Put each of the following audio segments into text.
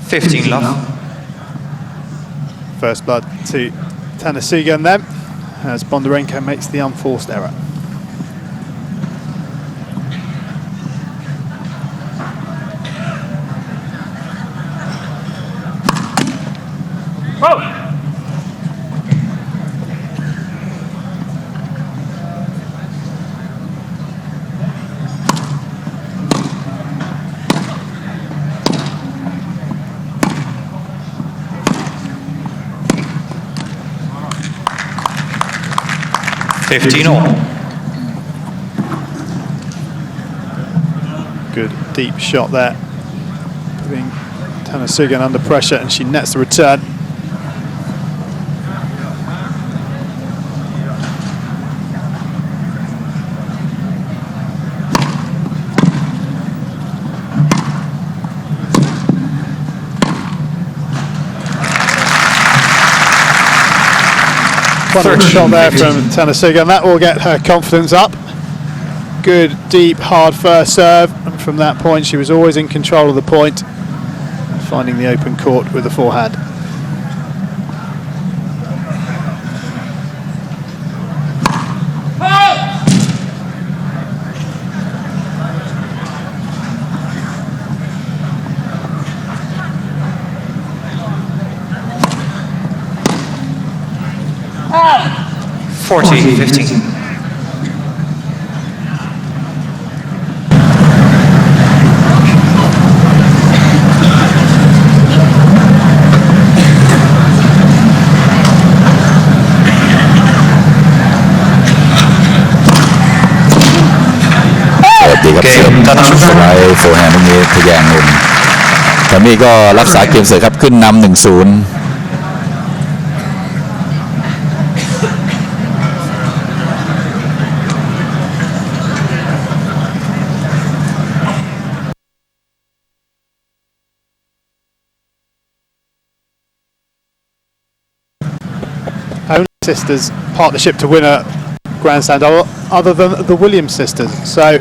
15 love. First blood to Tanasugarn then, as Bondarenko makes the unforced error. Oh! Good deep shot there, putting Tanasugarn under pressure, and she nets the return. Wonderful shot there from Tanasugarn. That will get her confidence up. Good, deep, hard first serve. And from that point, she was always in control of the point, finding the open court with the forehand. Oh. 14-15.สไลด์โฟร์แฮนด์ตรงนี้ทะแยงมุมทามี่ก็รักษาเกมเสิร์ฟครับขึ้นนำ 1-0 Only sisters partnership to win a Grand Slam other than the Williams sisters. So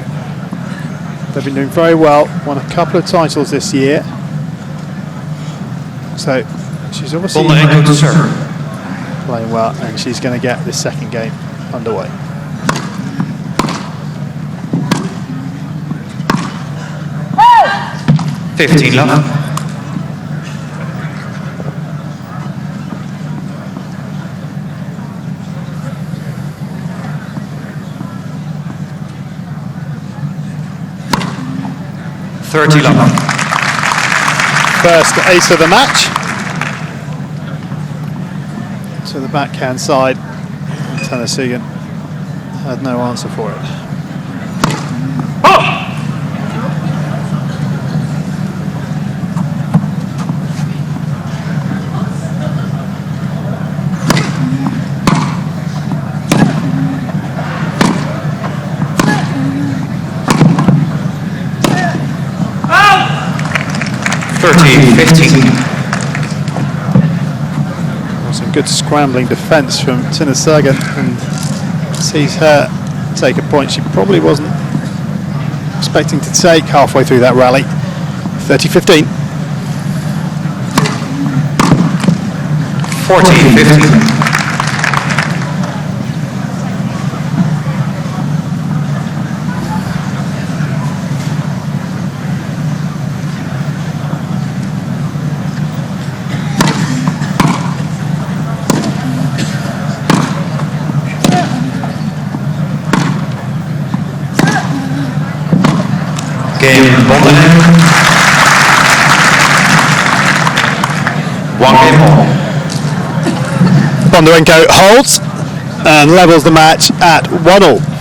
they've been doing very well, won a couple of titles this year. So she's obviously playing well, and she's going to get this second game underway. Oh! 15 love. First ace of the match to the backhand side. Tanasugarn had no answer for it. Oh! Some good scrambling defence from Tanasugarn, and sees her take a point she probably wasn't expecting to take halfway through that rally. 30-15. 14-15. Bondarenko. 1 game more. Bondarenko holds and levels the match at 1-1.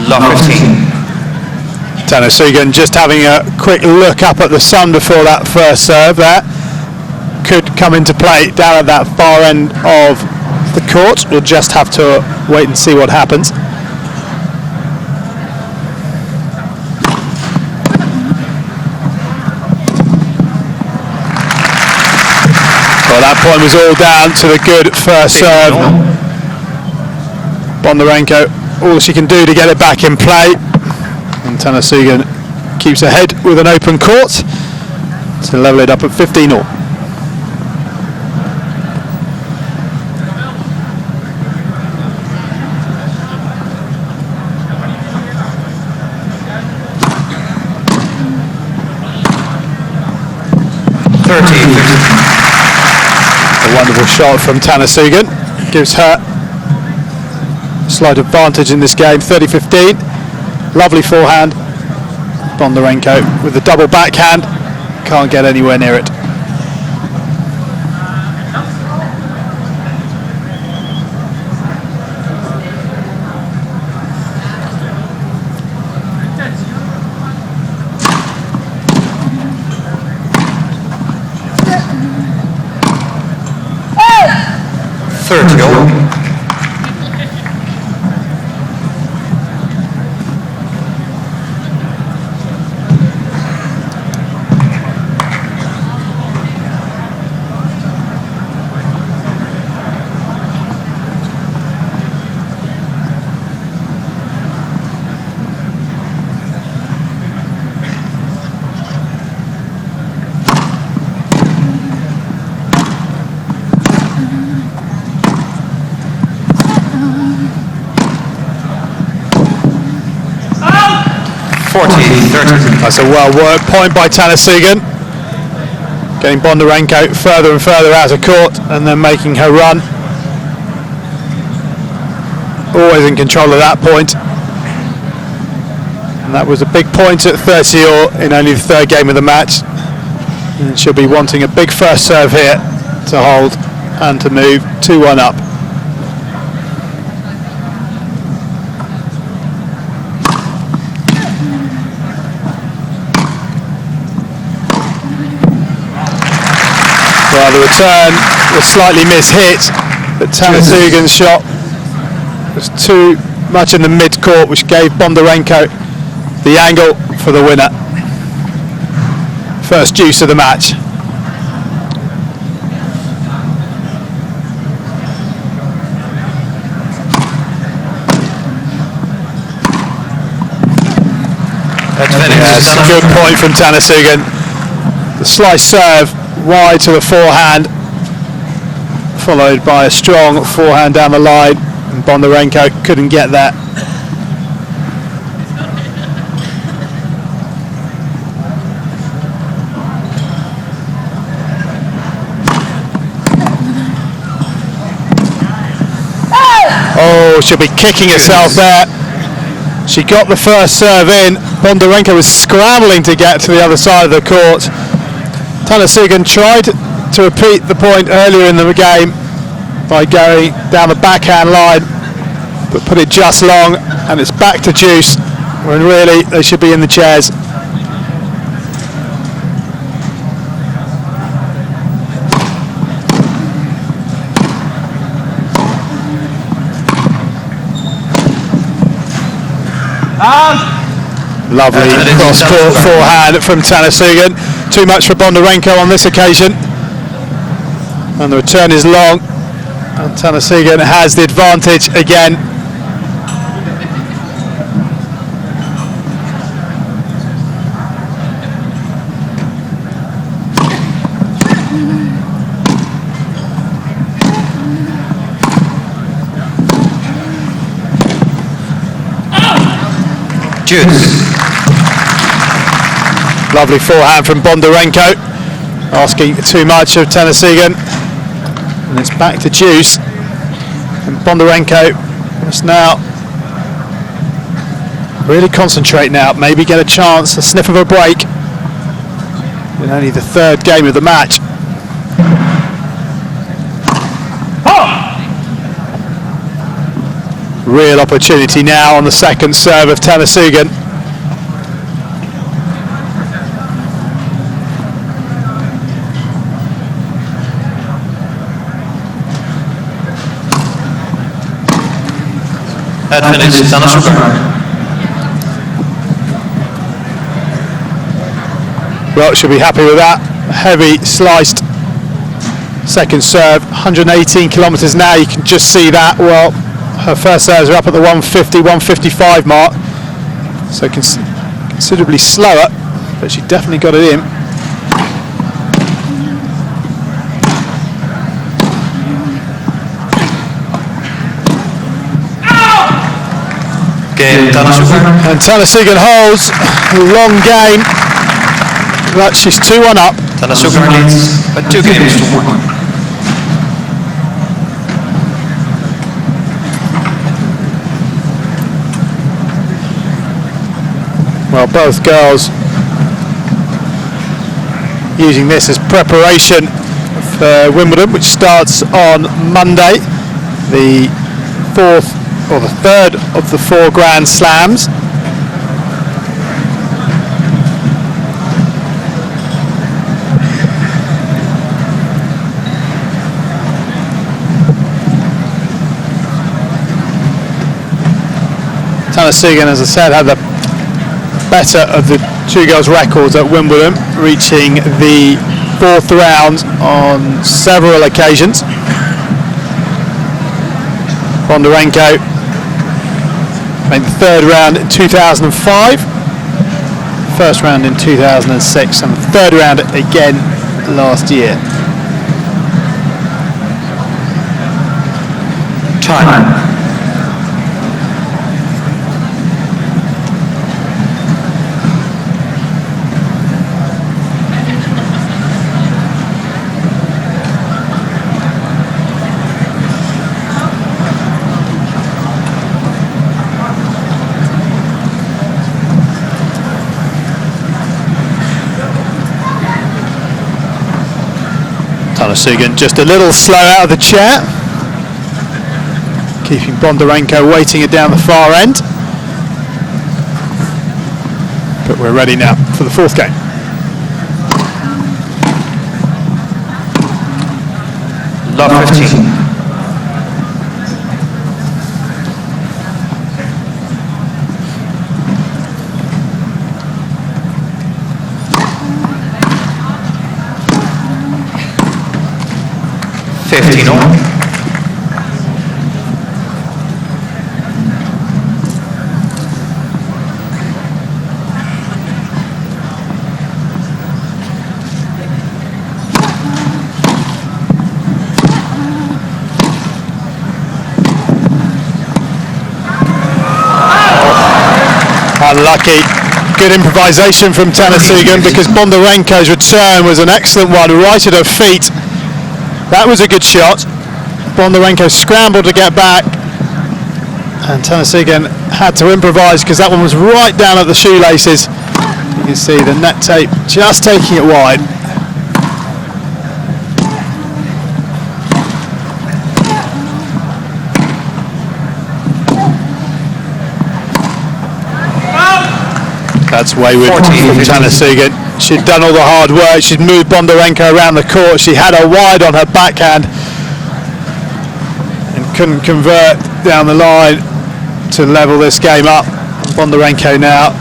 Love 15. Tanasugarn just having a quick look up at the sun before that first serve there. Could come into play down at that far end of the court. We'll just have to wait and see what happens. Well, that point was all down to the good first serve. Bondarenko, all she can do to get it back in play. And Tanasugarn keeps ahead with an open court to level it up at 15-all. A wonderful shot from Tanasugarn gives her a slight advantage in this game. 30-15. Lovely forehand. Bondarenko with the double backhand, can't get anywhere near it. That's a well-worked point by Tanasugarn, getting Bondarenko further and further out of court and then making her run. Always in control of that point. And that was a big point at 30-all in only the third game of the match. And she'll be wanting a big first serve here to hold and to move 2-1 up. Well, the return was slightly mishit, but Tanasugarn's shot was too much in the mid-court, which gave Bondarenko the angle for the winner. First deuce of the match. Yes, good point from Tanasugarn. The slice serve wide to the forehand, followed by a strong forehand down the line, and Bondarenko couldn't get that. Oh, she'll be kicking herself there. She got the first serve in. Bondarenko was scrambling to get to the other side of the court. Tanasugarn tried to repeat the point earlier in the game by going down the backhand line, but put it just long, and it's back to deuce, when really they should be in the chairs. Lovely cross-court forehand from Tanasugarn. Too much for Bondarenko on this occasion. And the return is long. And Tanasugarn has the advantage again. Lovely forehand from Bondarenko, asking too much of Tanasugarn, and it's back to deuce. And Bondarenko must now really concentrate now, maybe get a chance, a sniff of a break in only the third game of the match. Real opportunity now on the second serve of Tanasugarn. Third finish, Tanasugarn. Well, she'll be happy with that. Heavy sliced second serve, 118 kilometres now. You can just see that. Well, her first serves are up at the 150, 155 mark. So considerably slower, but she definitely got it in. Game, Tanasugarn. And Tanasugarn holds a long game, but she's 2-1 up. Tanasugarn leads by 2 games to 1. Well, both girls using this as preparation for Wimbledon, which starts on Monday, the 4th or the 3rd of the 4 Grand Slams. Tanasugarn, as I said, had the better of the 2 girls' records at Wimbledon, reaching the 4th round on several occasions. Bondarenko made the 3rd round in 2005, 1st round in 2006, and the 3rd round again last year. Time. Tanasugarn just a little slow out of the chair, keeping Bondarenko waiting it down the far end. But we're ready now for the 4th game. Love 15. Unlucky. Good improvisation from Tanasugarn, because Bondarenko's return was an excellent one, right at her feet. That was a good shot. Bondarenko scrambled to get back, and Tanasugarn had to improvise because that one was right down at the shoelaces. You can see the net tape just taking it wide. That's wayward from Tanasugarn. She'd done all the hard work. She'd moved Bondarenko around the court. She had her wide on her backhand and couldn't convert down the line to level this game up. Bondarenko now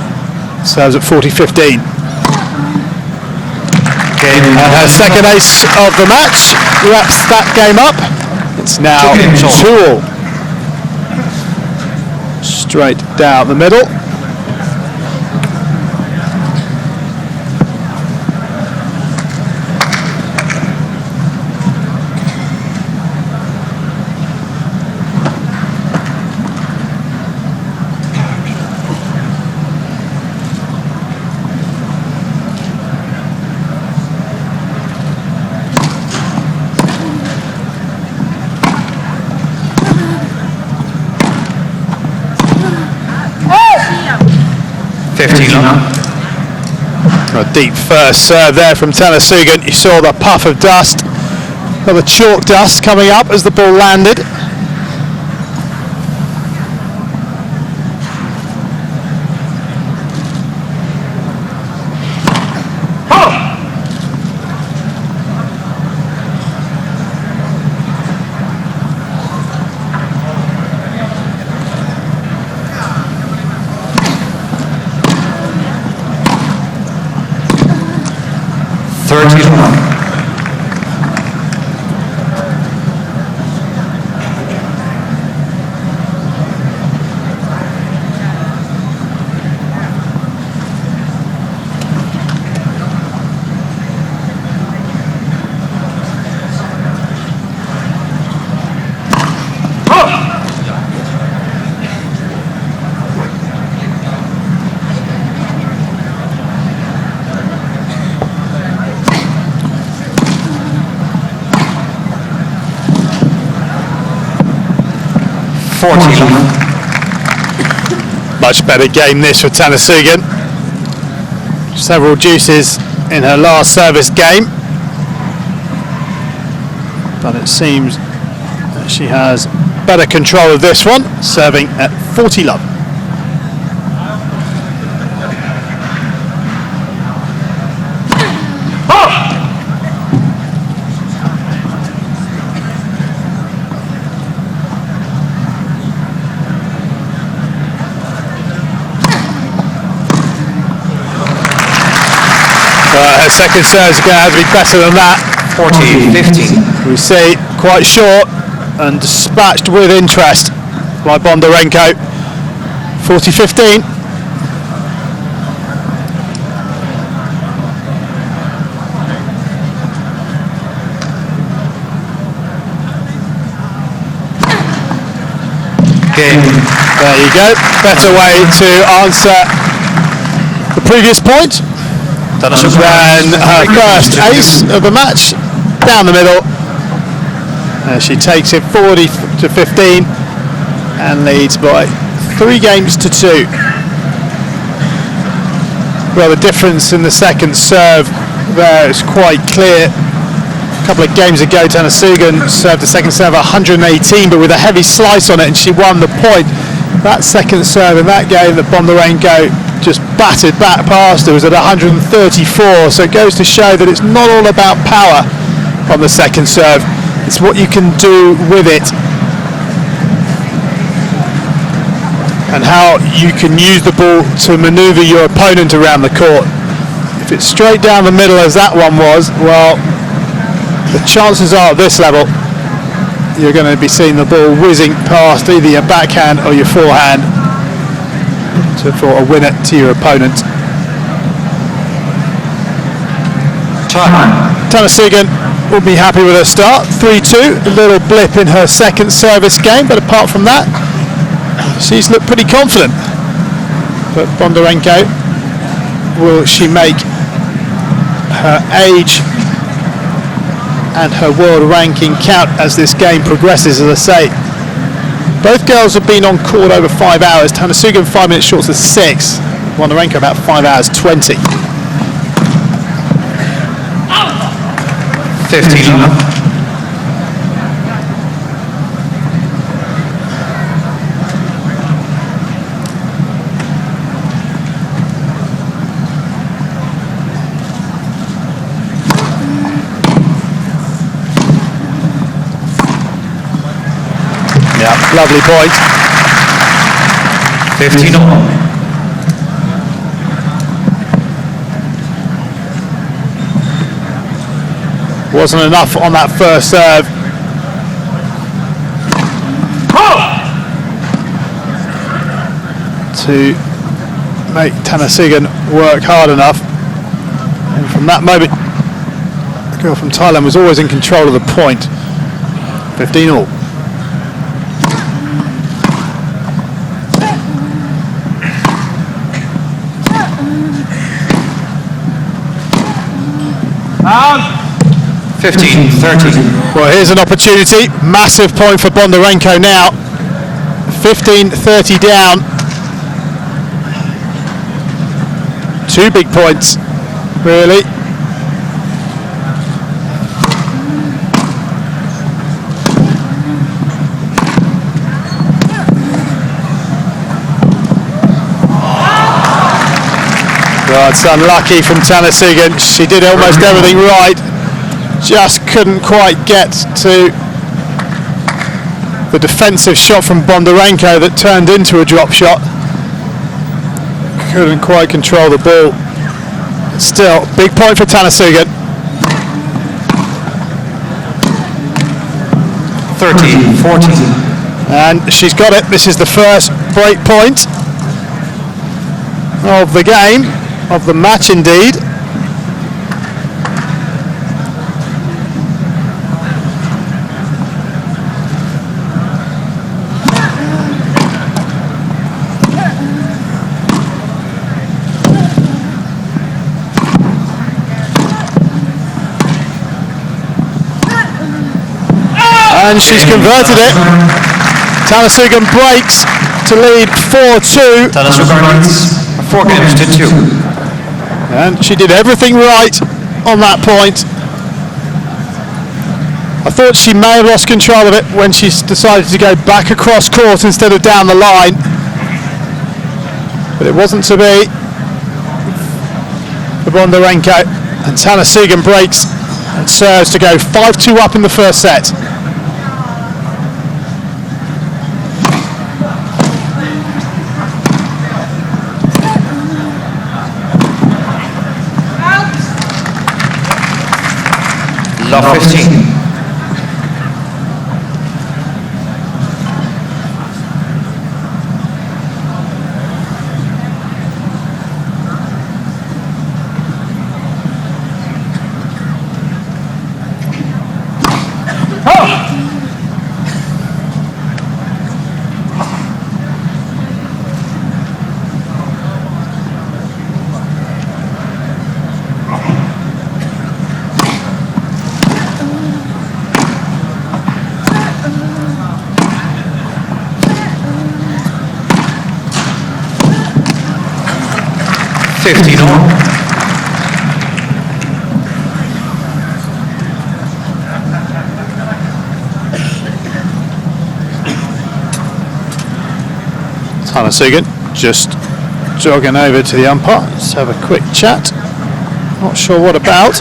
serves at 40-15. And her second ace of the match wraps that game up. It's now 2-all. Straight down the middle. A deep first serve there from Tanasugarn. You saw the puff of dust, or the chalk dust coming up as the ball landed. 30 love. 40 love. Much better game this for Tanasugarn. Several deuces in her last service game, but it seems that she has better control of this one, serving at 40 love. Her second serve is going to have to be better than that. 40-15. We see quite short and dispatched with interest by Bondarenko. 40-15. Game. There you go. Better way to answer the previous point. Tanasugarn. Then her first ace of the match, down the middle. She takes it 40-15 and leads by 3 games to 2. Well, the difference in the second serve there is quite clear. A couple of games ago, Tanasugarn served the second serve 118, but with a heavy slice on it, and she won the point. That second serve in that game that Bondarenko just battered back past her was at 134, so it goes to show that it's not all about power on the second serve, it's what you can do with it and how you can use the ball to manoeuvre your opponent around the court. If it's straight down the middle as that one was, well, the chances are at this level you're going to be seeing the ball whizzing past either your backhand or your forehand for a winner to your opponent. Time. Tanasugarn will be happy with her start. 3-2, a little blip in her second service game, but apart from that, she's looked pretty confident. But Bondarenko, will she make her age and her world ranking count as this game progresses? As I say, both girls have been on court over 5 hours. Tanasugarn 5 minutes short of 6. Bondarenko about 5 hours 20. 15 love. Yeah, lovely point. 15 all. Wasn't enough on that first serve. To make Tanasugarn work hard enough. And from that moment, the girl from Thailand was always in control of the point. 15 all. Out. 15-30. Well, here's an opportunity. Massive point for Bondarenko now. 15-30 down. 2 big points, really. Well, it's unlucky from Tanasugarn. She did almost everything right. Just couldn't quite get to the defensive shot from Bondarenko that turned into a drop shot. Couldn't quite control the ball. Still, big point for Tanasugarn. 30, 40. And she's got it. This is the first break point of the game, of the match indeed. And she's converted it. Tanasugarn breaks to lead 4-2. Tanasugarn leads 4 games to 2. And she did everything right on that point. I thought she may have lost control of it when she decided to go back across court instead of down the line. But it wasn't to be for Bondarenko. And Tanasugarn breaks and serves to go 5-2 up in the first set. Love 15. Tanasugarn just jogging over to the umpire. Let's have a quick chat. Not sure what about.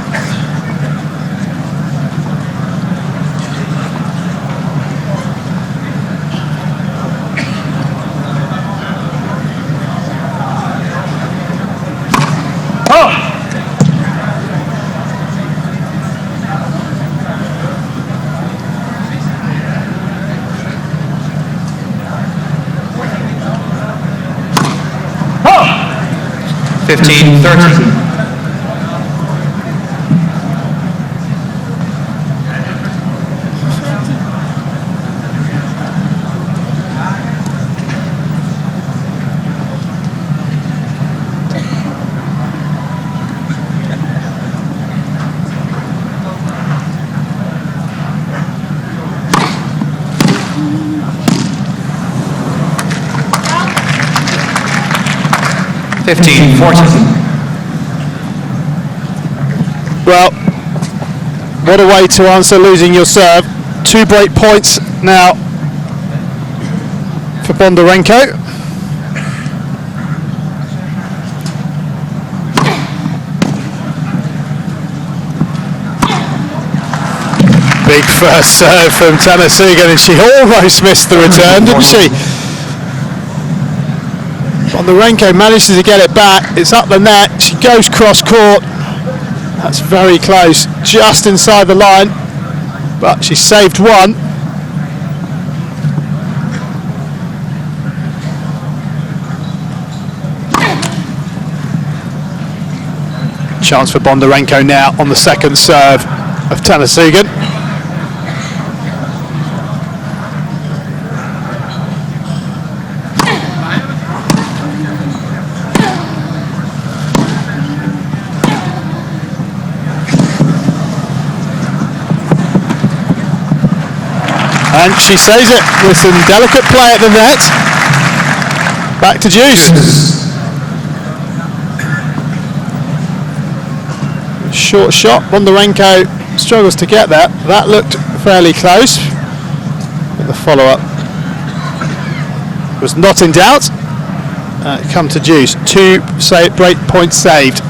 Oh! 15-13. Well, what a way to answer losing your serve. 2 break points now for Bondarenko. Big first serve from Tanasugarn, and she almost missed the return, didn't she? Bondarenko manages to get it back. It's up the net. She goes cross court. That's very close, just inside the line, but she saved one. Chance for Bondarenko now on the second serve of Tanasugarn. And she saves it with some delicate play at the net. Back to deuce. Short shot. Bondarenko struggles to get that. That looked fairly close. But the follow-up was not in doubt. Come to deuce. 2 break points saved.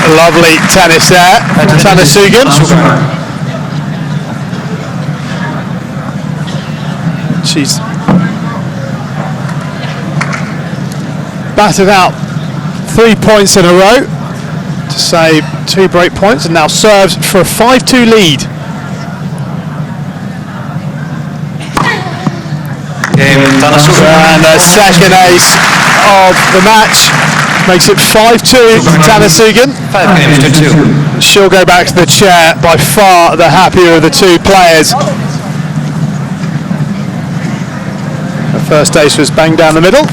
Lovely tennis there, Tanasugarn. She's batted out 3 points in a row to save 2 break points, and now serves for a 5-2 lead. And the second ace of the match makes it 5-2 Tanasugarn. 5 games to 2. She'll go back to the chair, by far the happier of the two players. The first ace was banged down the middle,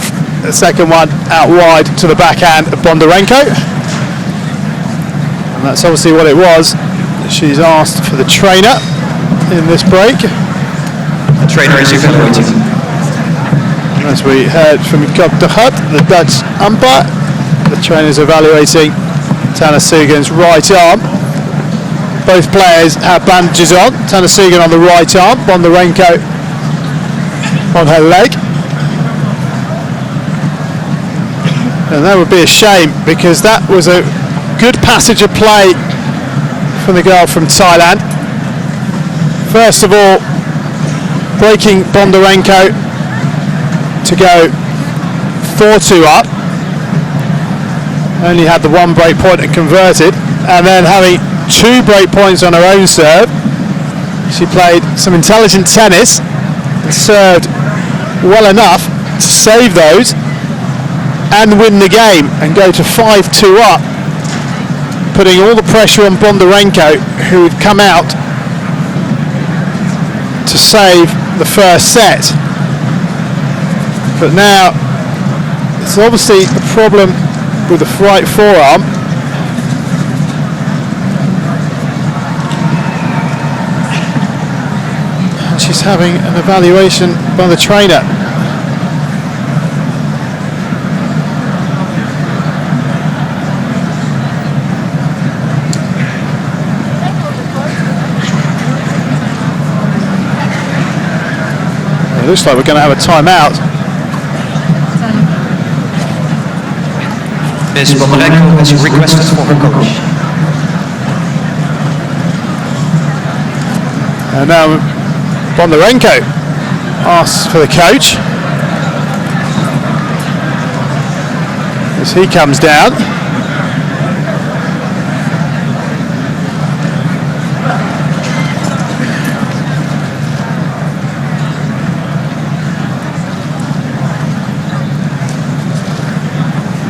the second one out wide to the backhand of Bondarenko. And that's obviously what it was. She's asked for the trainer in this break. The trainer is evaluating. As we heard from Kop de Hut, the Dutch umpire, the trainer's evaluating Tanasugarn's right arm. Both players have bandages on. Tanasugarn on the right arm, Bondarenko on her leg. And that would be a shame, because that was a good passage of play from the girl from Thailand. First of all, breaking Bondarenko to go 4-2 up. Only had the 1 break point and converted, and then having 2 break points on her own serve, she played some intelligent tennis and served well enough to save those and win the game and go to 5-2 up, putting all the pressure on Bondarenko, who had come out to save the first set. But now it's obviously a problem with the right forearm. And she's having an evaluation by the trainer. It looks like we're going to have a timeout. Ms. Bondarenko has requested for her coach. And now Bondarenko asks for the coach as he comes down.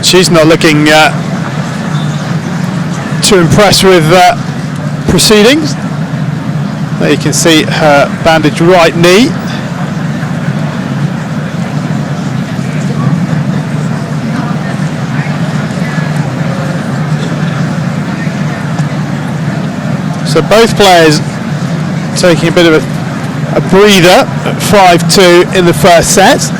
She's not looking too impressed with proceedings. There you can see her bandaged right knee. So both players taking a bit of a breather at 5-2 in the first set.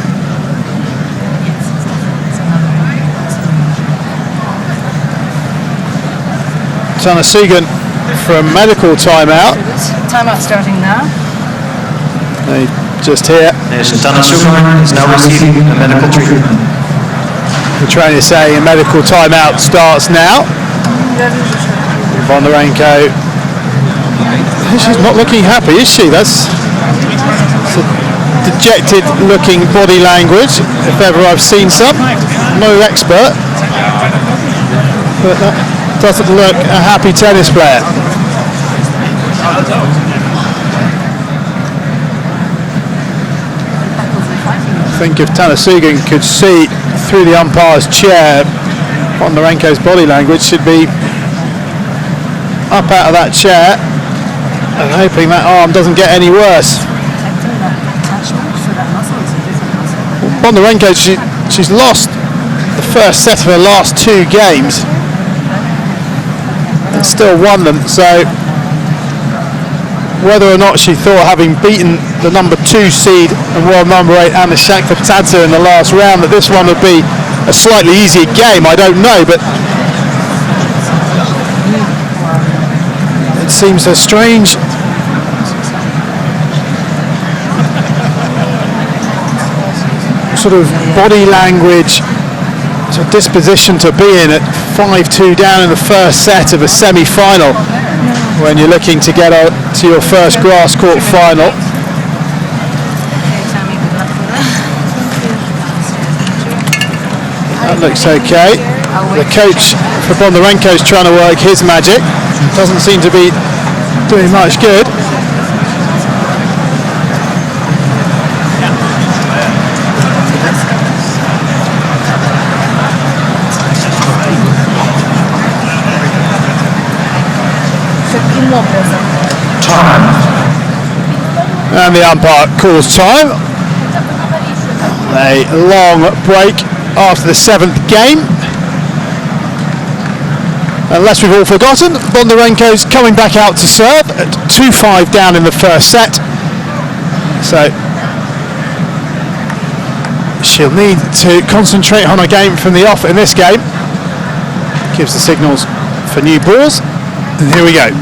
Tanasugarn from medical timeout. Timeout starting now. They just here. Ms. Tanasugarn is now receiving a medical treatment. The trainer saying a medical timeout starts now. Bondarenko. She's not looking happy, is she? That's a dejected looking body language, if ever I've seen some. No expert, but that doesn't look a happy tennis player. I think if Tanasugarn could see through the umpire's chair, Bondarenko's body language should be up out of that chair and hoping that arm doesn't get any worse. Bondarenko, she's lost the first set of her last 2 games. And still won them, so whether or not she thought, having beaten the number 2 seed and world number 8 Anna Shakhtar in the last round, that this one would be a slightly easier game, I don't know, but it seems a strange sort of body language, sort of disposition to be in at 5-2 down in the first set of a semi-final when you're looking to get out to your first grass court final. Okay, Tammy, good luck for that. That looks okay. The coach for Bondarenko is trying to work his magic. Doesn't seem to be doing much good. Time. And the umpire calls time. A long break after the 7th game. Unless we've all forgotten, Bondarenko's coming back out to serve at 2-5 down in the first set. So she'll need to concentrate on her game from the off in this game. Gives the signals for new balls. And here we go.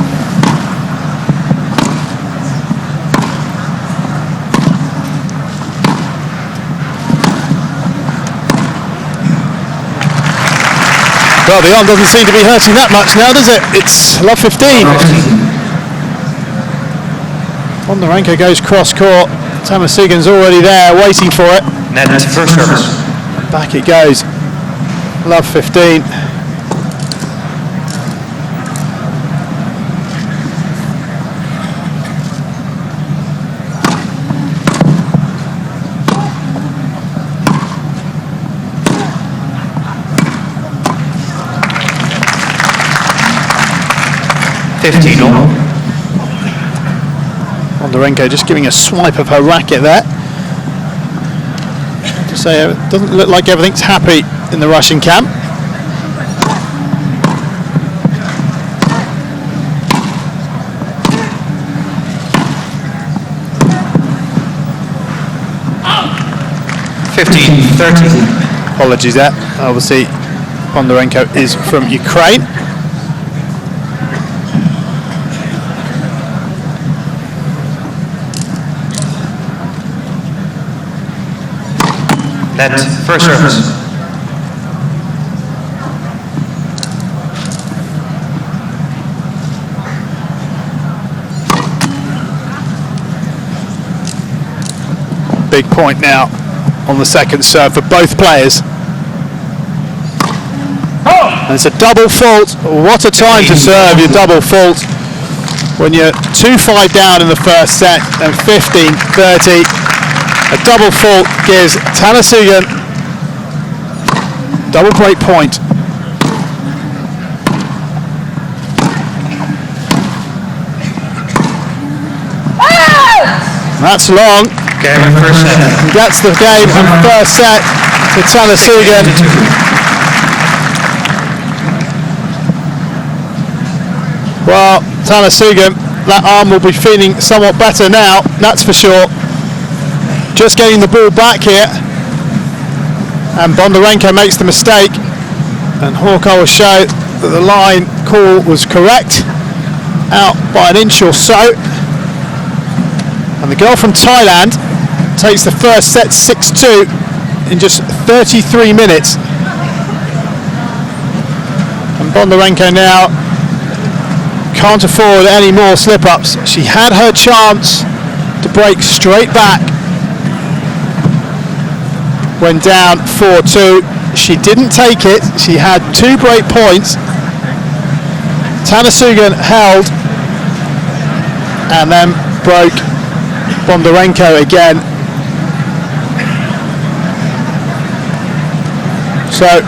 Well, the arm doesn't seem to be hurting that much now, does it? It's love 15. Bondarenko goes cross court. Tanasugarn's already there, waiting for it. Net first service. Back it goes. Love 15. Bondarenko just giving a swipe of her racket there. To say it doesn't look like everything's happy in the Russian camp. Apologies there. Obviously, Bondarenko is from Ukraine. Net first service. Big point now on the second serve for both players. And it's a double fault. What a time to serve your double fault when you're 2-5 down in the first set and 15-30. A double fault gives Tanasugarn double break point. That's long. Game first set. That's the game and first set for Tanasugarn. Well, Tanasugarn, that arm will be feeling somewhat better now, that's for sure. Just getting the ball back here, and Bondarenko makes the mistake, and Hawkeye will show that the line call was correct, out by an inch or so. And the girl from Thailand takes the first set 6-2 in just 33 minutes. And Bondarenko now can't afford any more slip-ups. She had her chance to break straight back when down 4-2. She didn't take it. She had 2 break points. Tanasugarn held and then broke Bondarenko again. So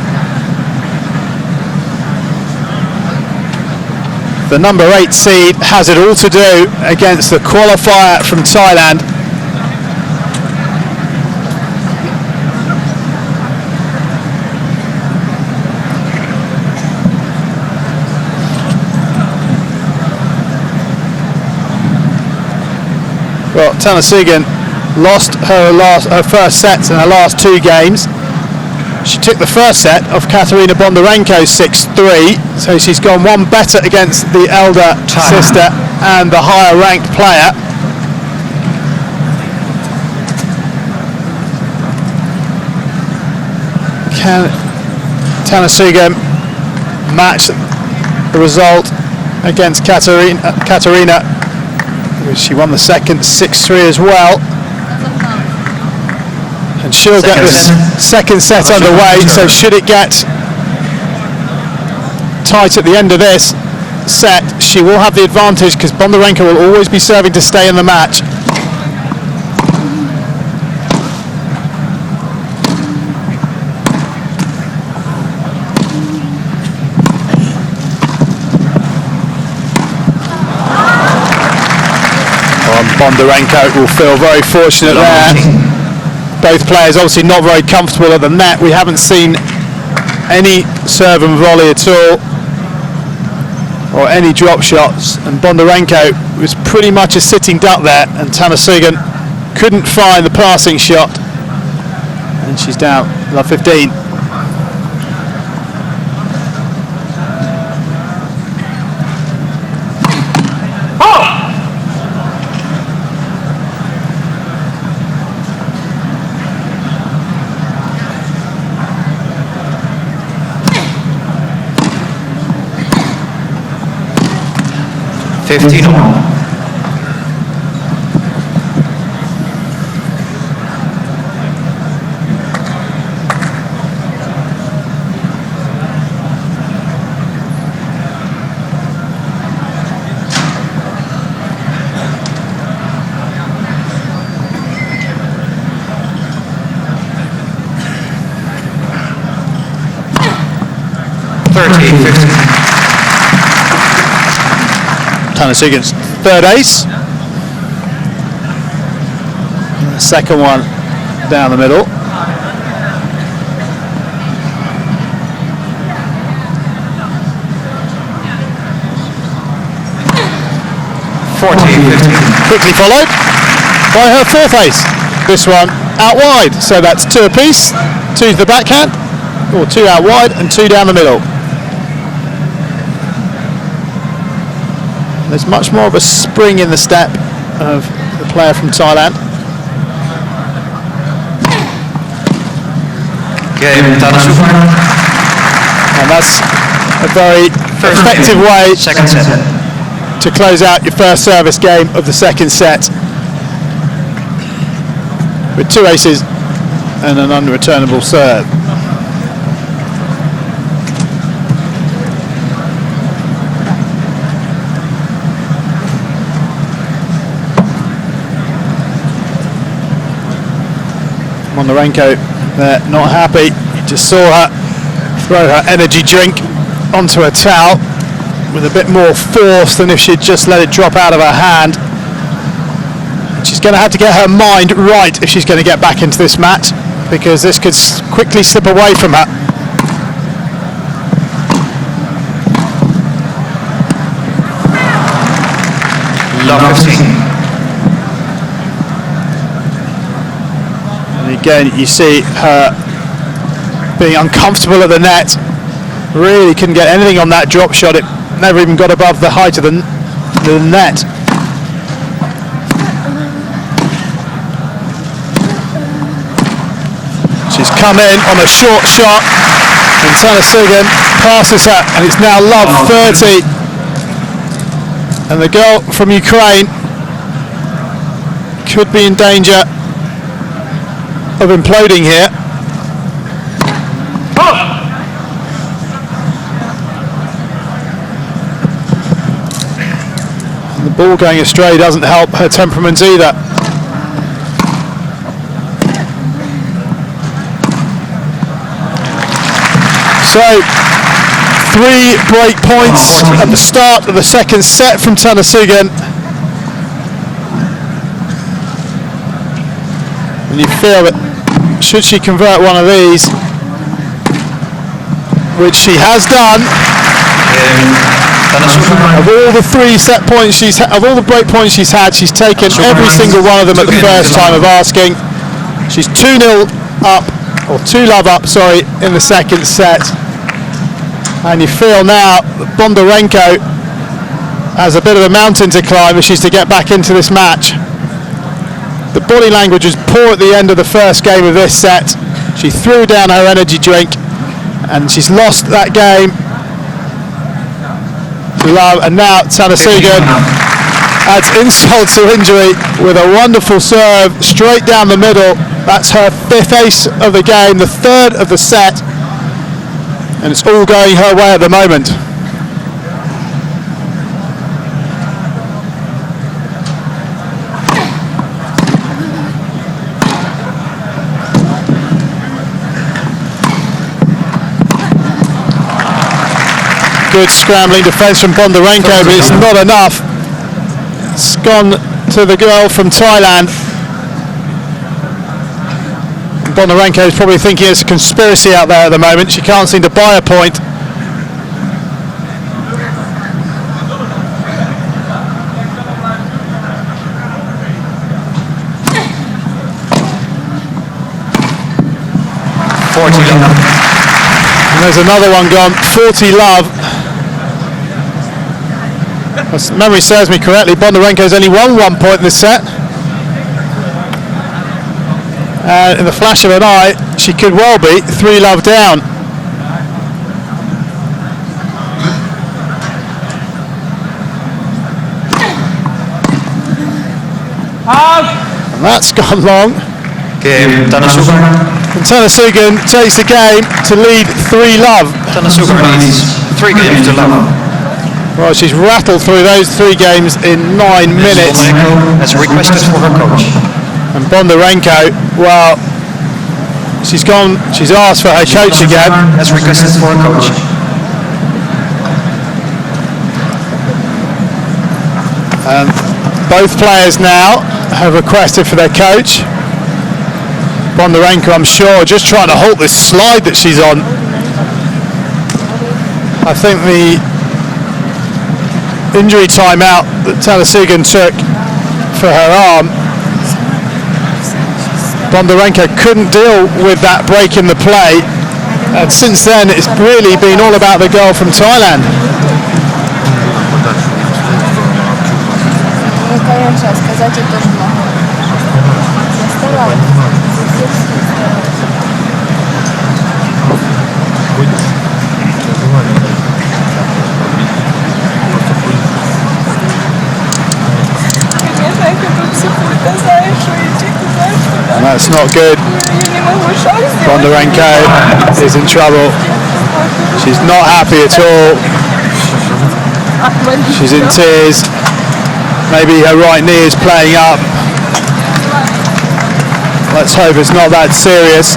the number 8 seed has it all to do against the qualifier from Thailand. Well, Tanasugarn lost her first sets in her last 2 games. She took the first set of Katerina Bondarenko 6-3, so she's gone one better against the elder sister and the higher ranked player. Tanasugarn match the result against Katarina. She won the second 6-3 as well. And she'll get the second set underway, so should it get tight at the end of this set, she will have the advantage because Bondarenko will always be serving to stay in the match. Bondarenko will feel very fortunate there. Both players obviously not very comfortable at the net. We haven't seen any serve and volley at all, or any drop shots, and Bondarenko was pretty much a sitting duck there, and Tanasugarn couldn't find the passing shot, and she's down love 15. Tanasugarn's third ace. And the second one down the middle. Quickly followed by her fourth ace. This one out wide, so that's 2 apiece. 2 to the backhand, or 2 out wide and 2 down the middle. There's much more of a spring in the step of the player from Thailand. Game, Tanasugarn. And that's a very effective way Second set. to close out your first service game of the second set, with 2 aces and an unreturnable serve. Bondarenko there, not happy. You just saw her throw her energy drink onto a towel with a bit more force than if she'd just let it drop out of her hand. She's going to have to get her mind right if she's going to get back into this match, because this could quickly slip away from her. Love 15. Again, you see her being uncomfortable at the net. Really couldn't get anything on that drop shot. It never even got above the height of the net. She's come in on a short shot, and Tanasugarn passes her, and it's now love 30. And the girl from Ukraine could be in danger of imploding here. And the ball going astray doesn't help her temperament either. So 3 break points at the start of the second set from Tanasugarn. And you feel that should she convert one of these, which she has done, of all the 3 set points of all the break points she's had, she's taken every single one of them at the first time of asking. She's 2-0 up, or 2-love up, sorry, in the second set. And you feel now that Bondarenko has a bit of a mountain to climb if she's to get back into this match. The body language was poor at the end of the first game of this set. She threw down her energy drink, and she's lost that game love, and now Tanasugarn adds insult to injury with a wonderful serve straight down the middle. That's her 5th ace of the game, the 3rd of the set, and it's all going her way at the moment. Good scrambling defence from Bondarenko, but it's not enough. It's gone to the girl from Thailand. Bondarenko is probably thinking it's a conspiracy out there at the moment. She can't seem to buy a point. And there's another one gone, 40 love. If memory serves me correctly, Bondarenko's only won 1 point in this set. In the flash of an eye, she could well be 3 love down. And that's gone long. Game, Tanasugarn. And Tanasugarn takes the game to lead 3 love. Tanasugarn needs 3 games to love. Well, she's rattled through those 3 games in 9 minutes. Bondarenko has requested for her coach. And Bondarenko, well, she's asked for her coach again. Has requested for her coach. And both players now have requested for their coach. Bondarenko, I'm sure, just trying to halt this slide that she's on. I think the injury timeout that Tanasugarn took for her arm, Bondarenko couldn't deal with that break in the play, and since then it's really been all about the girl from Thailand. And that's not good. Bondarenko is in trouble. She's not happy at all. She's in tears. Maybe her right knee is playing up. Let's hope it's not that serious.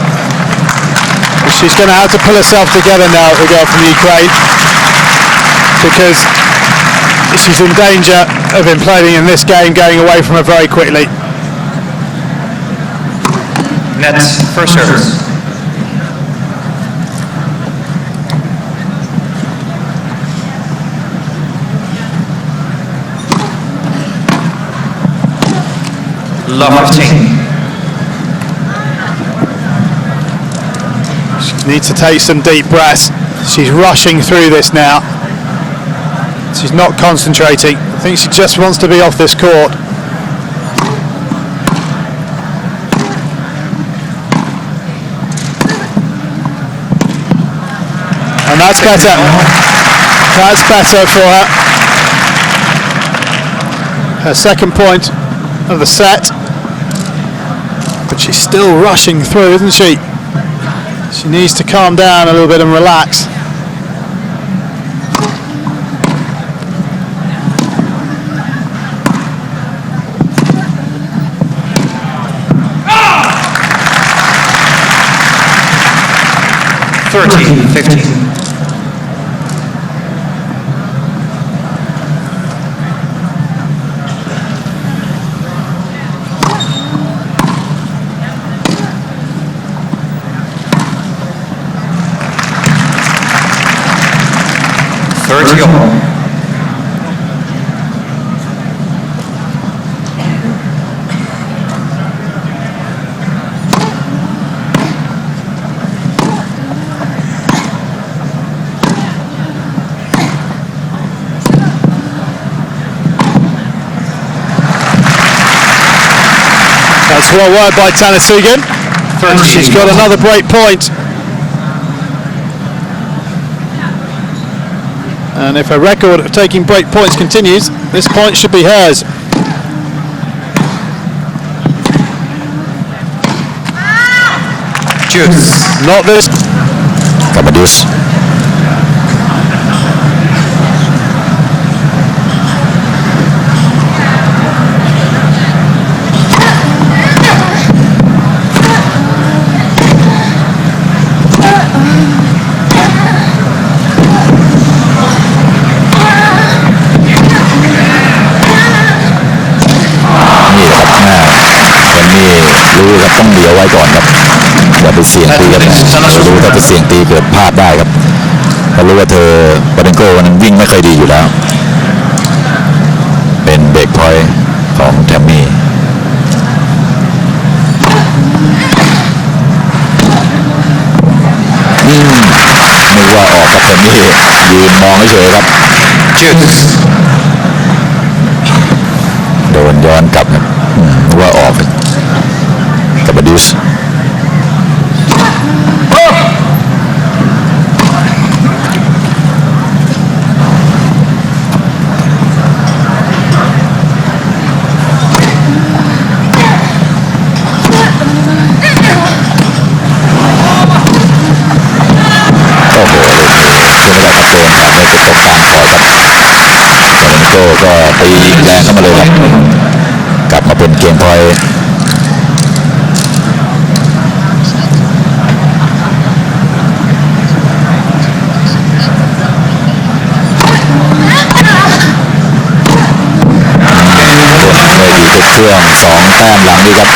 She's going to have to pull herself together now, the girl from Ukraine, because she's in danger of imploding in this game, going away from her very quickly. Net, first service. Love 15. She needs to take some deep breaths. She's rushing through this now. She's not concentrating. I think she just wants to be off this court. And that's better. That's better for her. Her second point of the set. But she's still rushing through, isn't she? She needs to calm down a little bit and relax. Thirteen, 15. That's well worked by Tanasugarn. And she's got another break point. And if her record of taking break points continues, this point should be hers. Juice. Not this. กลับมาดิสนี่แหละครับวันนี้รู้ครับต้องเลี้ยวไว้ก่อนครับอย่าไปเสี่ยงตีครับรู้ถ้าไปเสี่ยงตีเกิดพลาดได้ครับเพราะรู้ว่าเธอบาเดนโกวันนั้นวิ่งไม่ค่อยดีอยู่แล้วเป็นเบรกพอยต์ของแทมมี่นึกว่าออกครับแทมมี่ยืนมองเฉยๆครับ Juice. โดนย้อนกลับครับนึกว่าออกกับบาดิสโอ้โหลูกนี้ไม่ได้ครับโดนตัดไม่เป็นตรงกลางคอร์ตครับบาเดนโกก็ตีแรงเข้ามาเลยครับกลับมาเป็นเกมพอยต์ช่วง2 แต้มหลังนี้ครับ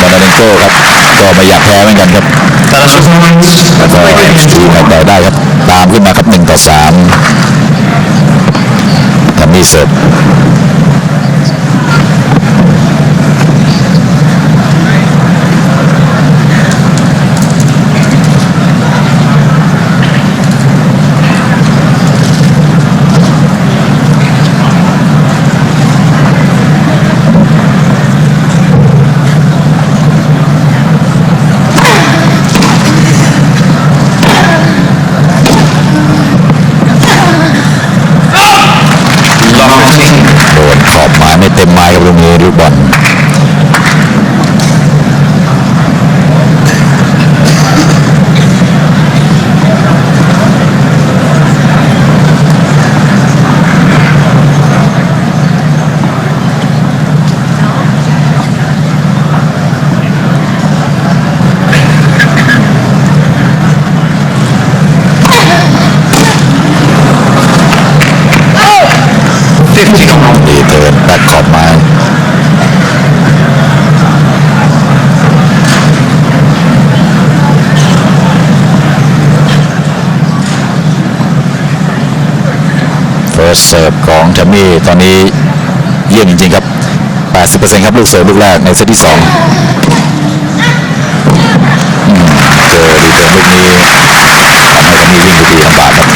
บอนดาเรนโกครับก็ไม่อยากแพ้เหมือนกันครับ Tanasugarn. แล้วก็ทีมต่อได้ครับตามขึ้นมาครับ1-3ทำมีเสิร์ฟโดนขอบไม้ไม่เต็มไม้ครับลูกนี้ลูกบอลดีเทิร์นแบ็คขอบไม้เฟิร์สเสิร์ฟของแทมมี่ตอนนี้เยี่ยมจริงๆครับ 80% ครับลูกเสิร์ฟลูกแรกในเซตที่ 2เจอดีเทิร์นลูกนี้ทำให้แทมมี่วิ่งดีลำบากครับ 15.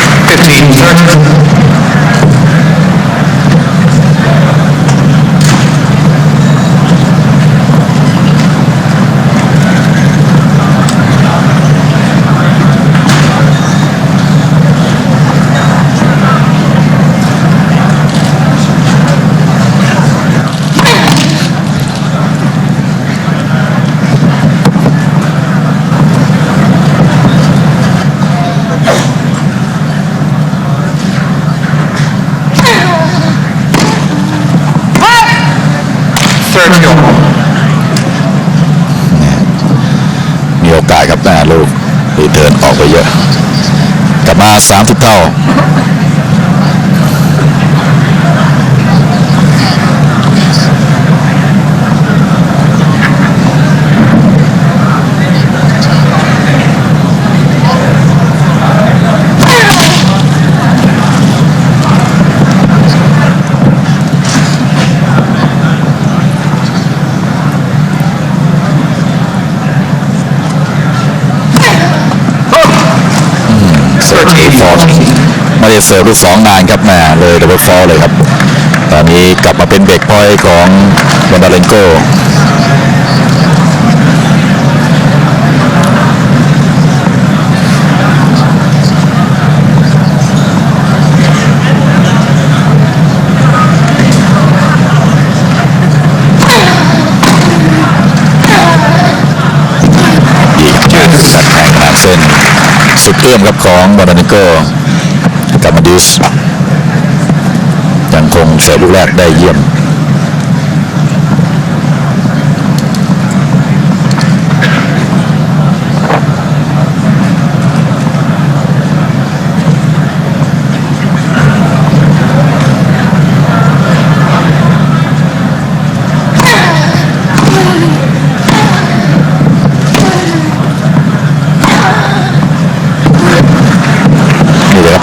มีโอกาสครับลูกรีเทิร์นออกไปเยอะกลับมา30 เท่าไม่ได้เสิร์ฟลูก2 นานครับเลยดับเบิลฟอลเลยครับตอนนี้กลับมาเป็นเบรกพอยต์ของบอนดาเรนโก 15. เส้นสุดเอื้อมครับของบอลนิโก้กับมาดิสยังคงเสิร์ฟลูกแรกได้เยี่ยม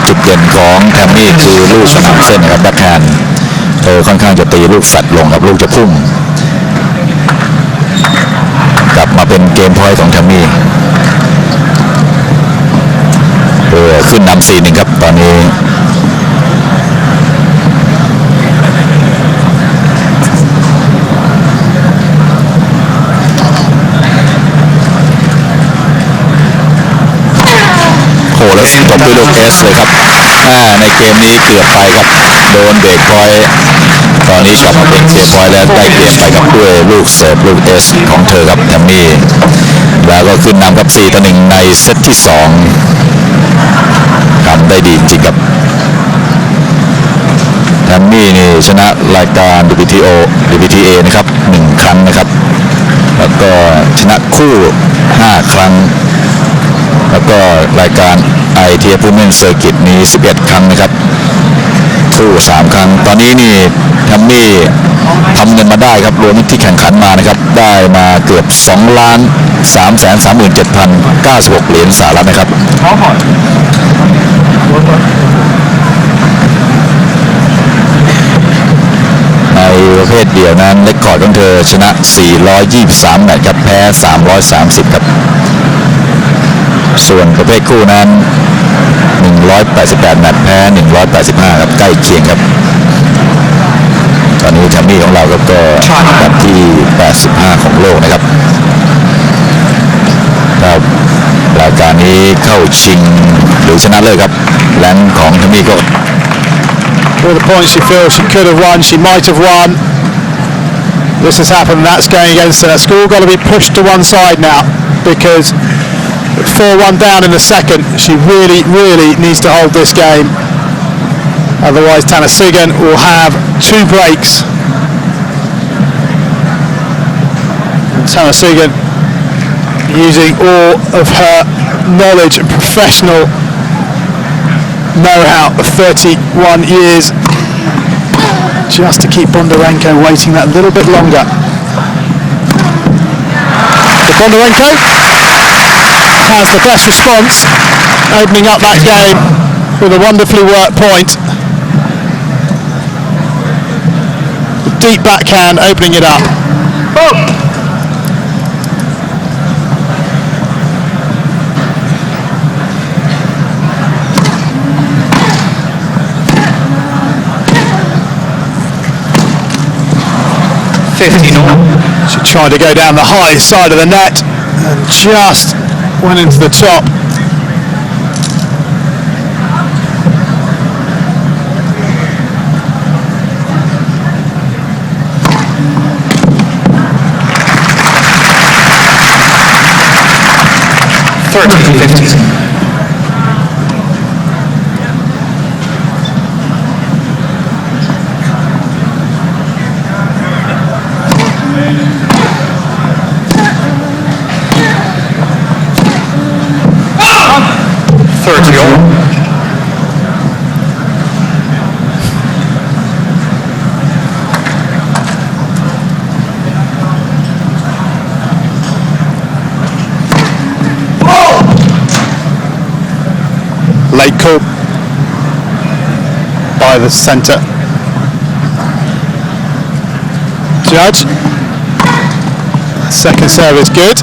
จุดเด่นของแทมมี่คือลูกสนามเส้นนะครับแบ็คแฮนด์เธอค่อนข้างจะตีลูกแฟลตลงกับลูกจะพุ่งกลับมาเป็นเกมพอยต์ของแทมมี่ขึ้นนำ 4-1 ครับตอนนี้แล้วจบด้วยลูกเอสเลยครับในเกมนี้เกือบไปครับโดนเบรกพอยต์ตอนนี้กลับมาเป็นเกมพอยต์แล้วได้เปลี่ยนไปครับด้วยลูกเสิร์ฟลูกเอสของเธอครับแทมมี่แล้วก็ขึ้นนำกับ4-1ในเซตที่2ทำได้ดีจริงครับแทมมี่นี่ชนะรายการ WTA นะครับ1ครั้งนะครับแล้วก็ชนะคู่5ครั้งแล้วก็รายการ ITF Women's Circuit มี11ครั้งนะครับคู่3ครั้งตอนนี้นี่แทมมี่ทำเงินมาได้ครับรวมที่แข่งขันมานะครับได้มาเกือบ2,337,096 เหรียญสหรัฐนะครับในประเภทเดี่ยวนั้นเรคคอร์ดของเธอชนะ423แมตช์ครับแพ้330ครับส่วนประเภทคู่นั้น188แมตช์แพ้185ครับใกล้เคียงครับตอนนี้แทมมี่ของเราก็อันดับที่85ของโลกนะครับครับรายการนี้เข้าชิงหรือชนะเลิศครับแรงของแทมมี่ก็ All the points she feels she could have won, she might have won. This has happened and that's going against her. That's all got to be pushed to one side now because 4-1 down in the second. She really needs to hold this game. Otherwise Tanasugarn will have 2 breaks. And Tanasugarn using all of her knowledge and professional know-how of 31 years just to keep Bondarenko waiting that little bit longer. But Bondarenko has the best response, opening up that game with a wonderfully worked point. The deep backhand opening it up. Oh. She tried to go down the high side of the net and just went into the top. Late call by the centre judge. Second serve is good.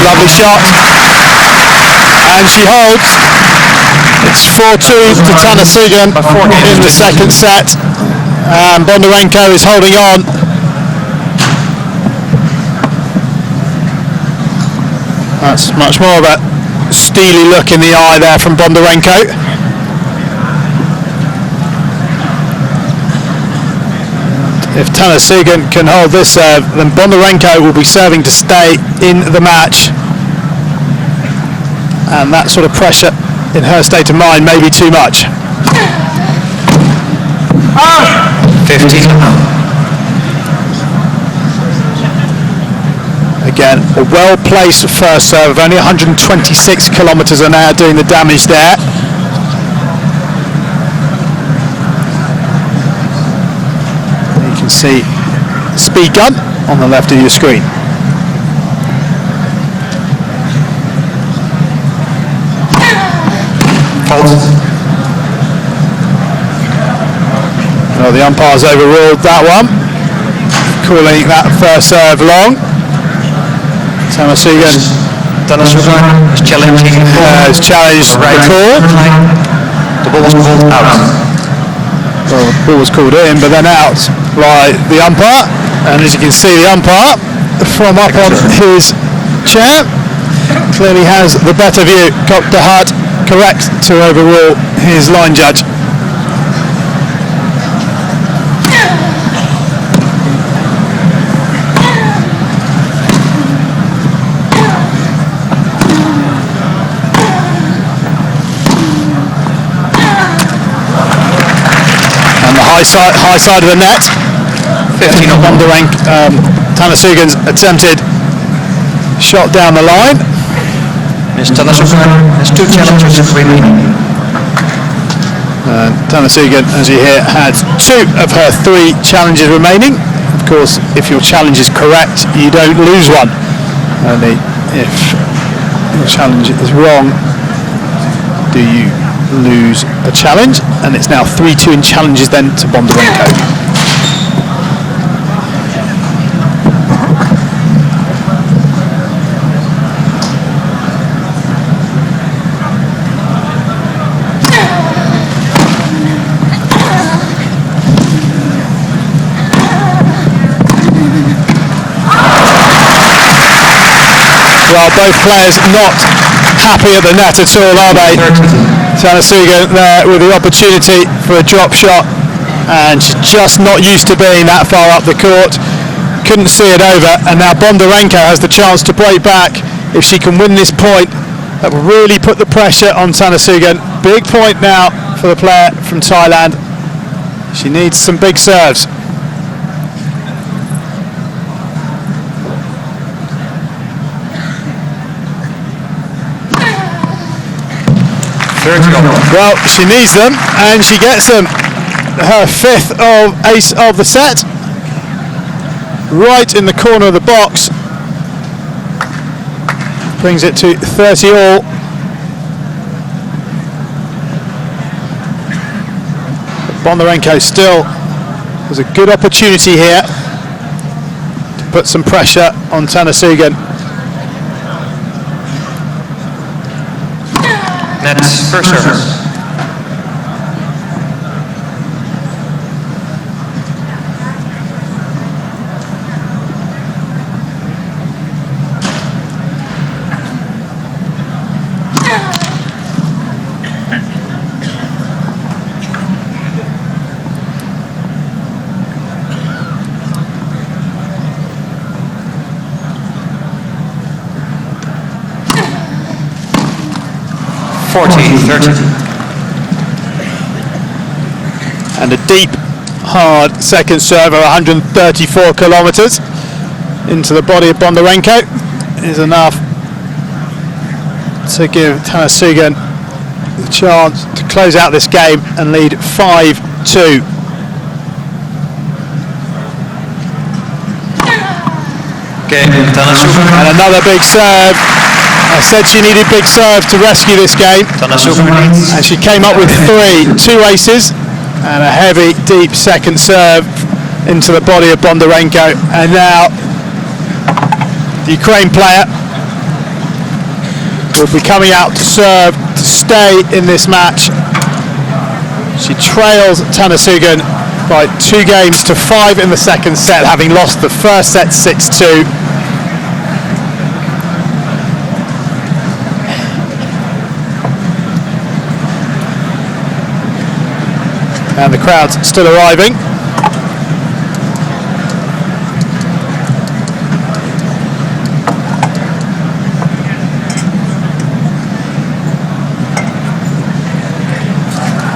Lovely shot. And she holds. It's 4-2 to Tanasugarn in the second set. And Bondarenko is holding on. That's much more of a steely look in the eye there from Bondarenko. If Tanasugarn can hold this serve, then Bondarenko will be serving to stay in the match. And that sort of pressure in her state of mind may be too much. 15. Again, a well-placed first serve of only 126 kilometres an hour doing the damage there. You can see speed gun on the left of your screen. Well, the umpires overruled that one, calling that first serve long. Tanasugarn Tanasugarn is challenging has challenged the call. The ball was called out. Well, the ball was called in, but then out by the umpire. And as you can see, the umpire from up on his chair clearly has the better view. Cocked the heart correct to overrule his line judge. High side of the net. 15 on Bondarenko, Tanasugarn's attempted shot down the line. Ms. Tanasugarn has 2 challenges remaining. Tanasugarn, as you hear, had 2 of her 3 challenges remaining. Of course, if your challenge is correct, you don't lose one. Only if your challenge is wrong, do you lose a challenge. And it's now 3-2 in challenges then to Bondarenko. Well, both players not happy at the net at all, are they? Tanasugarn there with the opportunity for a drop shot, and she's just not used to being that far up the court. Couldn't see it over, and now Bondarenko has the chance to break back. If she can win this point, that will really put the pressure on Tanasugarn. Big point now for the player from Thailand. She needs some big serves. Well, she needs them, and she gets them. Her 5th ace of the set, right in the corner of the box, brings it to 30 all. Bondarenko still has a good opportunity here to put some pressure on Tanasugarn. That's first service. And a deep, hard second serve of 134 kilometres into the body of Bondarenko is enough to give Tanasugarn the chance to close out this game and lead 5-2. And another big serve. I said she needed big serve to rescue this game, and she came up with 2 aces and a heavy, deep second serve into the body of Bondarenko. And now the Ukraine player will be coming out to serve to stay in this match. She trails Tanasugarn by 2 games to 5 in the second set, having lost the first set 6-2. And the crowd's still arriving.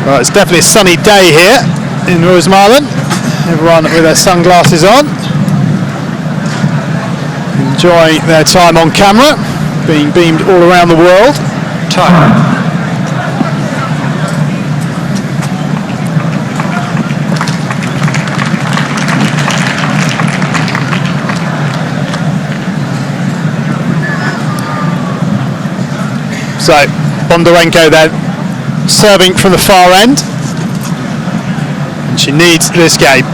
Well, it's definitely a sunny day here in Rosemarlen. Everyone with their sunglasses on, enjoying their time on camera, being beamed all around the world. Time. So Bondarenko then serving from the far end, and she needs this game.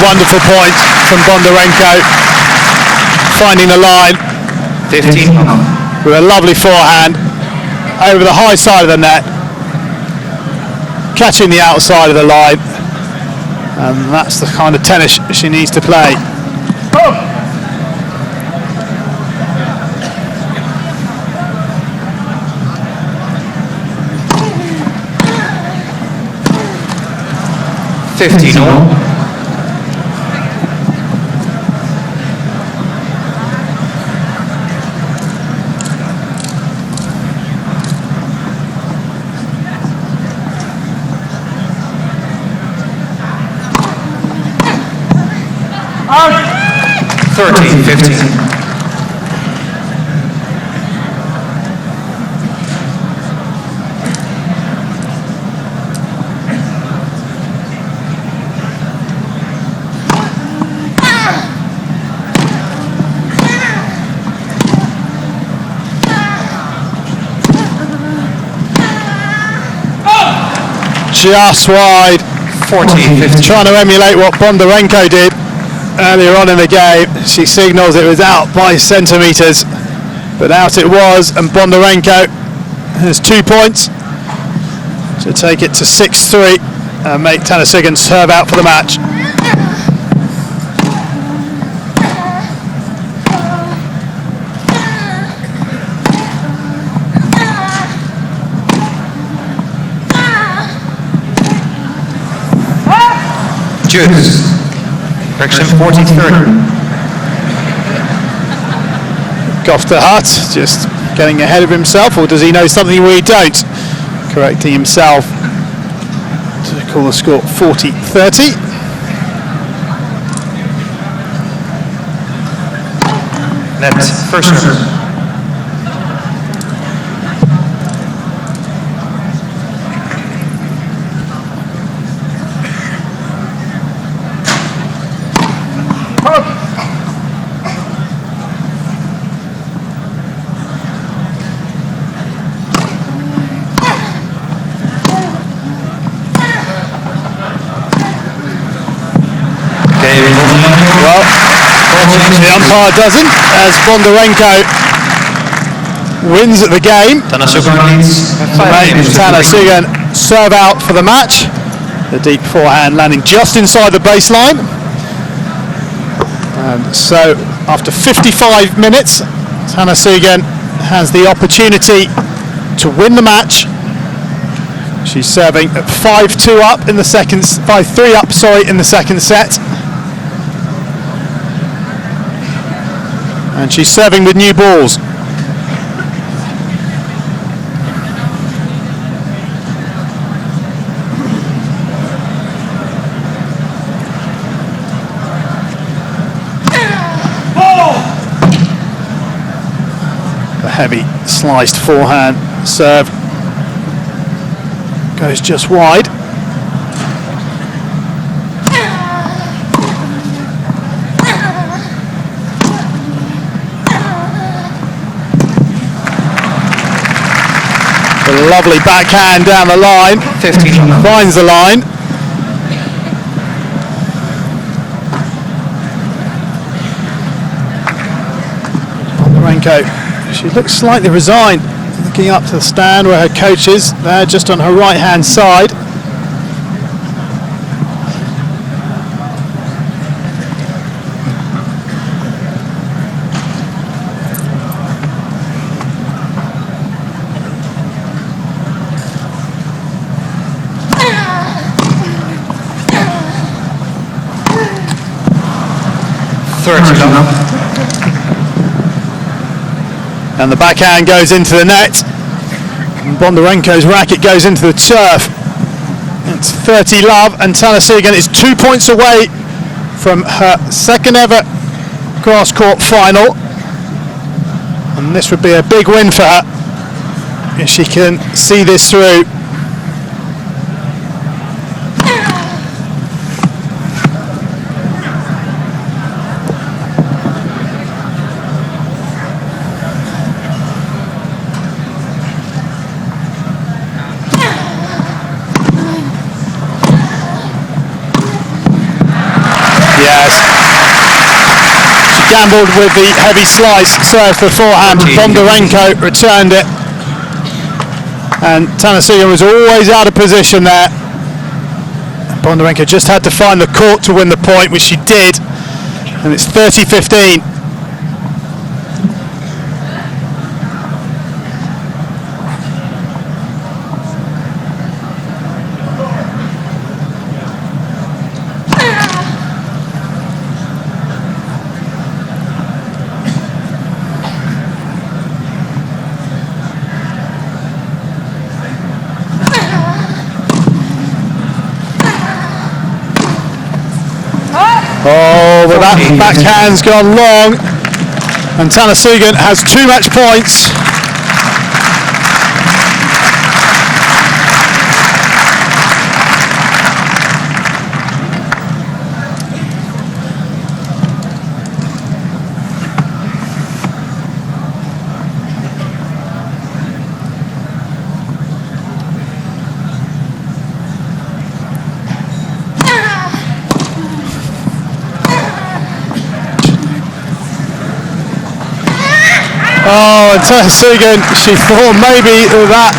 Wonderful point from Bondarenko, finding the line 15. with a lovely forehand over the high side of the net, catching the outside of the line, and that's the kind of tennis she needs to play. $15. $13, $15. Just wide. 14, 15. Trying to emulate what Bondarenko did earlier on in the game. She signals it was out by centimetres, but out it was, and Bondarenko has 2 points to take it to 6-3 and make Tanasugarn serve out for the match. Juice. Correction 40-30. Goff the Hut just getting ahead of himself, or does he know something we don't? Correcting himself to call the score 40-30. Net first serve. Well, the umpire doesn't, as Bondarenko wins the game. Tanasugarn needs 5 games. Tanasugarn serve out for the match. The deep forehand landing just inside the baseline. And so after 55 minutes, Tanasugarn has the opportunity to win the match. She's serving at 5-2 up in the second, 5-3 up, sorry, in the second set. And she's serving with new balls. The heavy sliced forehand serve goes just wide. A lovely backhand down the line. 15 love. Finds the line. Bondarenko, she looks slightly resigned, looking up to the stand where her coach is, there just on her right hand side. And the backhand goes into the net. And Bondarenko's racket goes into the turf. It's 30 love, and Tanasugarn is 2 points away from her second ever grass court final. And this would be a big win for her if she can see this through. Yes. She gambled with the heavy slice serve beforehand, but Bondarenko returned it. And Tanasugarn was always out of position there. Bondarenko just had to find the court to win the point, which she did. And it's 30-15. Oh, but that backhand's gone long, and Tanasugarn has 2 match points. Oh, and Tanasugarn, she thought maybe that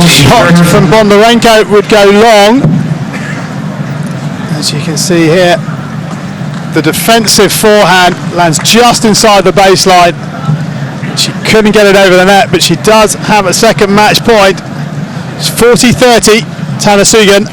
shot from Bondarenko would go long. As you can see here, the defensive forehand lands just inside the baseline. She couldn't get it over the net, but she does have a second match point. It's 40-30, Tanasugarn.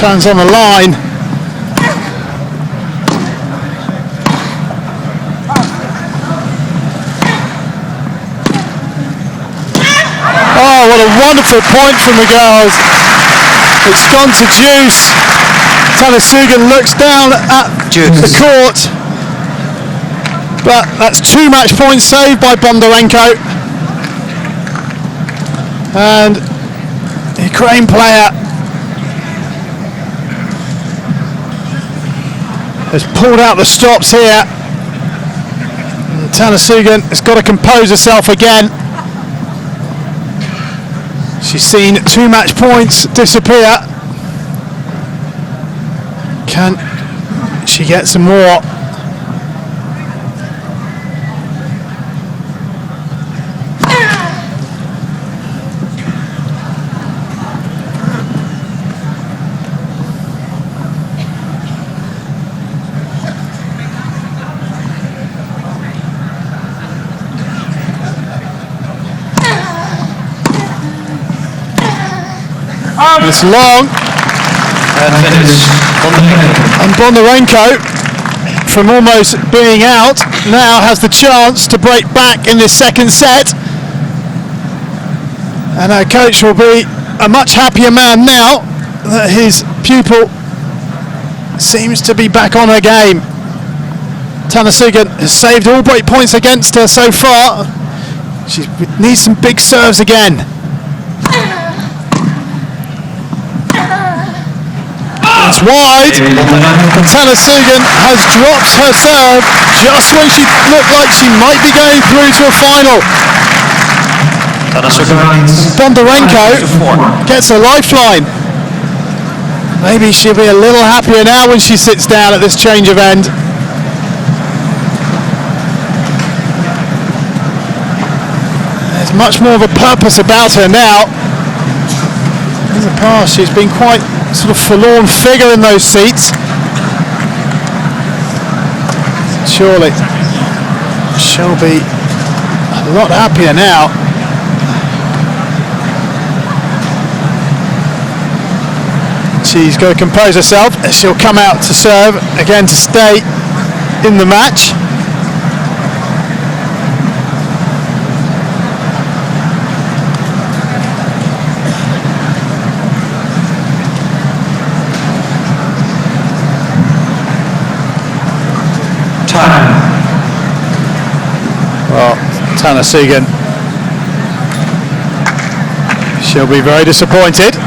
Turns on the line. Oh, what a wonderful point from the girls. It's gone to juice. Tanasugarn looks down at the court. But that's 2 match points saved by Bondarenko. And the Ukraine player has pulled out the stops here. And Tanasugarn has got to compose herself again. She's seen 2 match points disappear. Can she get some more? It's long. And Bondarenko, from almost being out, now has the chance to break back in this second set. And our coach will be a much happier man now that his pupil seems to be back on her game. Tanasugarn has saved all break points against her so far. She needs some big serves again. It's wide, and Tanasugarn has dropped her serve just when she looked like she might be going through to a final. Bondarenko gets a lifeline. Maybe she'll be a little happier now when she sits down at this change of end. There's much more of a purpose about her now. In the past, she's been quite sort of forlorn figure in those seats. Surely she'll be a lot happier now. She's got to compose herself. She'll come out to serve again to stay in the match. Well, Tanasugarn, she'll be very disappointed.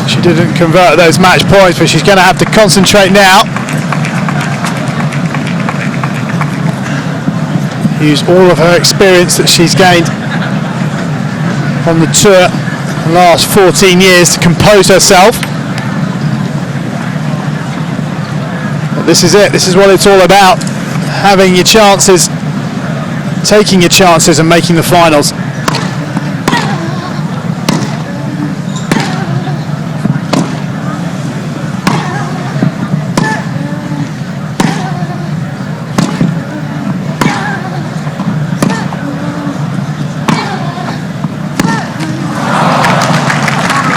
She didn't convert those match points, but she's going to have to concentrate now. Use all of her experience that she's gained on the tour the last 14 years to compose herself. But this is it. This is what it's all about. Having your chances, taking your chances and making the finals.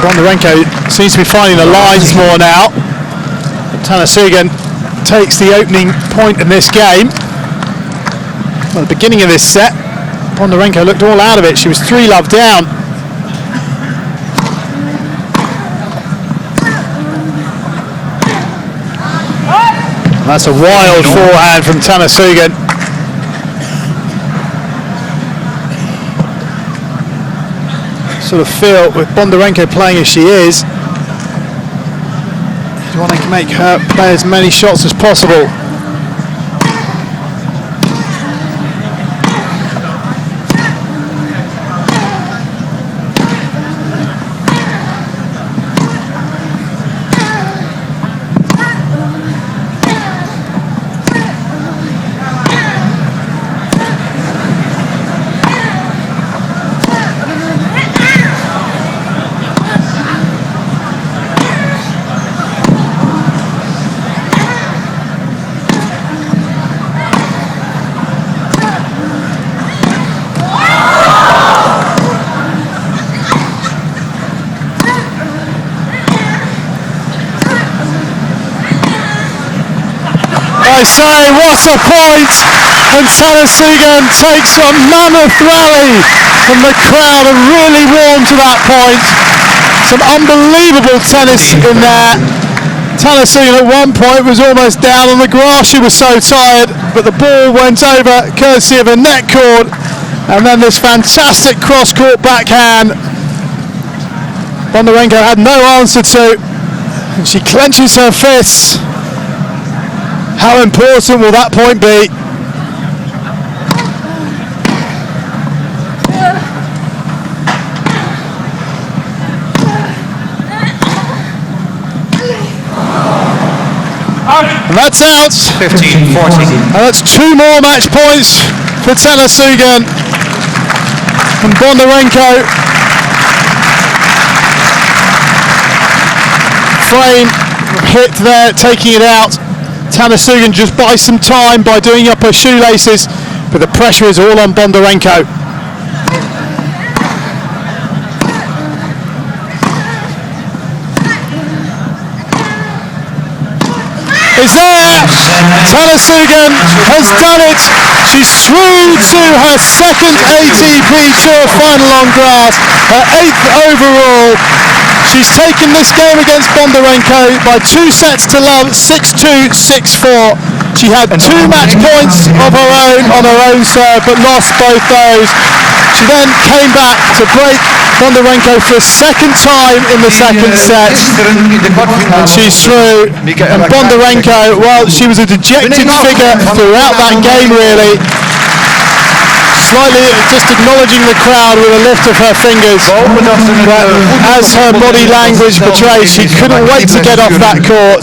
Bondarenko seems to be finding the lines more now. Tanasugarn takes the opening point in this game. Well, at the beginning of this set, Bondarenko looked all out of it. She was 3-love down. And that's a wild forehand from Tanasugarn. Sort of feel with Bondarenko playing as she is, you want to make her play as many shots as possible. I say, what a point! And Tanasugarn takes a mammoth rally, and the crowd are really warm to that point. Some unbelievable tennis in there. Tanasugarn at one point was almost down on the grass, she was so tired, but the ball went over courtesy of a net cord, and then this fantastic cross-court backhand Bondarenko had no answer to, and she clenches her fists. How important will that point be? And that's out. 15-14. And that's 2 more match points for Tanasugarn. And Bondarenko frame hit there, taking it out. Tanasugarn just buys some time by doing up her shoelaces, but the pressure is all on Bondarenko. is there. Tanasugarn has done it. She's through to her second ATP Tour final on grass, her 8th overall. She's taken this game against Bondarenko by 2 sets to love, 6-2, 6-4. She had 2 match points of her own on her own serve, but lost both those. She then came back to break Bondarenko for a second time in the second set. And she's through. And Bondarenko, well, she was a dejected figure throughout that game, really. Slightly just acknowledging the crowd with a lift of her fingers. But as her body language betrays, she couldn't wait to get off that court.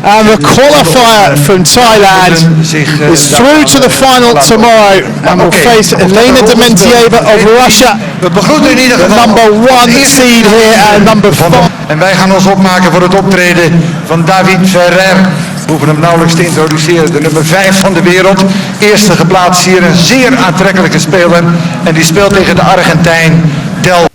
And the qualifier from Thailand is through to the final tomorrow and will face Elena Dementieva of Russia, the number 1 seed here and number 5. En wij gaan ons opmaken voor het optreden van David Ferrer. We hoeven hem nauwelijks te introduceren. De nummer 5 van de wereld. Eerste geplaatst hier, een zeer aantrekkelijke speler. En die speelt tegen de Argentijn Del.